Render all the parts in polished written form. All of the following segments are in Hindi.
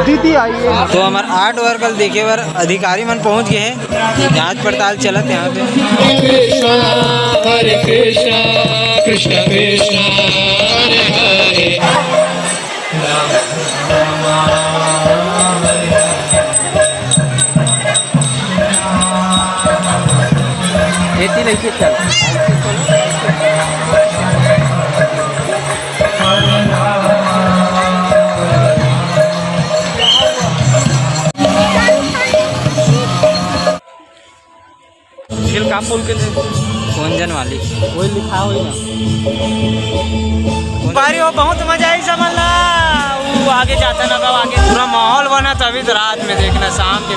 दीदी आइए। तो हमारे 8 वर्कल देखे बार अधिकारी मन पहुंच गए हैं, जांच पड़ताल चलत यहाँ पे। हरे कृष्णा कृष्ण कृष्ण हरे हरे। काम बोल के कोंजन वाली वही लिखा हुई ना बारी हो। बहुत मजा आई समझला। वो आगे जाता ना कब आगे पूरा माहौल बना तभी तो रात में देखना शाम के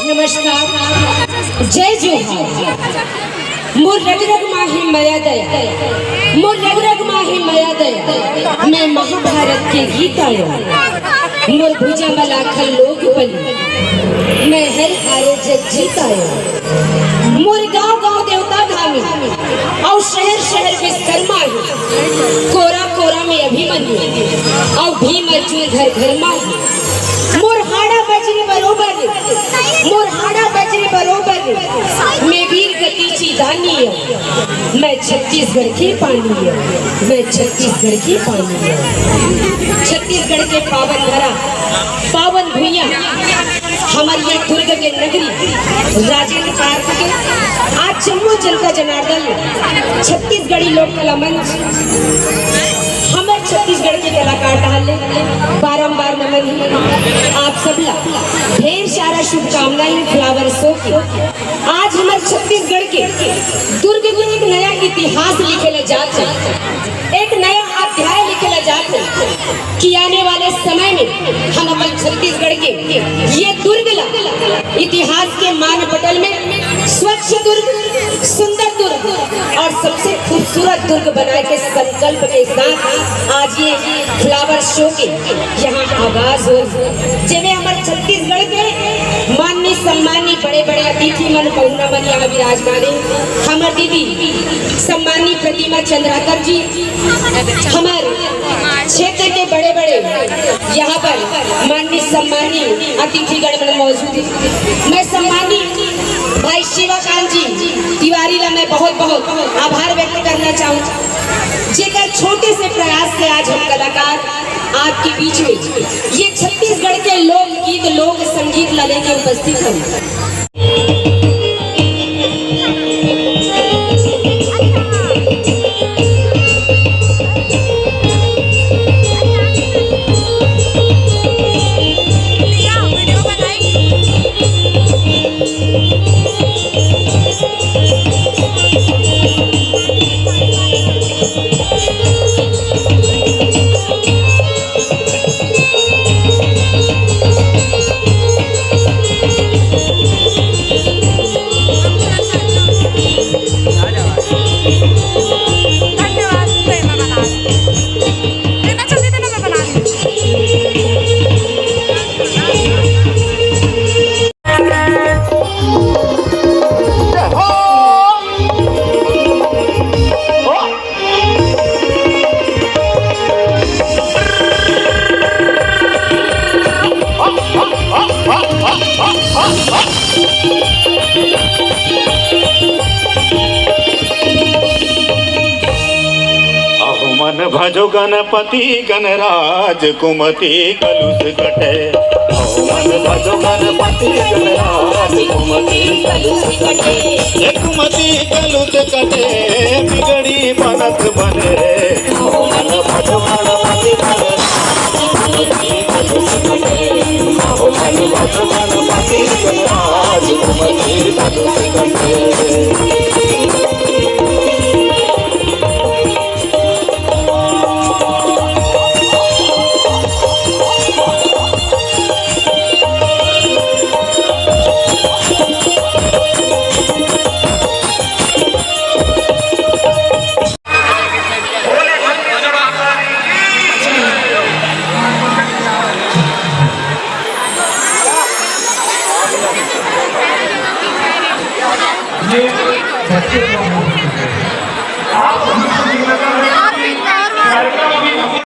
नमस्कार, जय जोहार। मोर रग रग माही माया दया, मोर रग रग माही माया दया। मैं महाभारत के गीत आयो, मोर भुजा मलाखल लोग बनी, मैं हर हारे जग जीत आयो। मोर गाँव गाँव देवता धामी और शहर शहर विश्वकर्मा है। कोरा कोरा में अभिमन्यु और भीम अर्जुन घर घर माही। मोर हाड़ा बजरे बरोबर, मोर हाड़ा बजरे बरोबर। मैं वीर गति चीदानी है, मैं छत्तीसगढ़ की पानी है, मैं छत्तीसगढ़ की पानी है। छत्तीसगढ़ के पावन धरा पावन भुइया हमारी ये दुर्ग के नगरी राजेंद्र पार्क के आज जम्मू जनता जनार्दन छत्तीसगढ़ी लोक कला मंच हमारे छत्तीसगढ़ के कलाकार डाले बारंबार नमन है आप सबला। ढेर सारा शुभकामनाएं फ्लावर शो की। आज हमारे छत्तीसगढ़ के दुर्ग में एक नया इतिहास लिखे जाते, एक नया अध्याय लिखे जाते कि आने वाले समय में हम अपने छत्तीसगढ़ के ये दुर्ग ला इतिहास के मान पटल में स्वच्छ दुर्ग, सुंदर दुर्ग और सबसे खूबसूरत दुर्ग बनाए के संकल्प के साथ आज ये फ्लावर शो के यहाँ आगाज हो। जिन्हें हमारे छत्तीसगढ़ के माननीय सम्मानी बड़े बड़े अतिथि मन पहुना मन यहाँ विराजमान है। हमारे दीदी सम्मानी प्रतिमा चंद्राकर जी हमारे क्षेत्र के बड़े बड़े यहाँ पर माननीय सम्मानी अतिथिगण में मौजूद है। मैं सम्मानी भाई शिवाकांत जी तिवारी ला मैं बहुत बहुत आभार व्यक्त करना चाहूँ, जेकर छोटे से प्रयास से आज हम कलाकार आपके बीच में ये छत्तीसगढ़ के लोक गीत लोक संगीत ला लेके उपस्थित हूँ। भजो गणपति गणराज कुमति कलुष कटे। मन भजो गणपति गणराज कुमति कलुष कटे। कुमति कलुष कटे बिगड़ी बनत बने। मन भजो गणपति गणराज कुमति कलुष कटे। मन भजो गणपति गणराज कुमति कलुष कटे। ये बच्चे को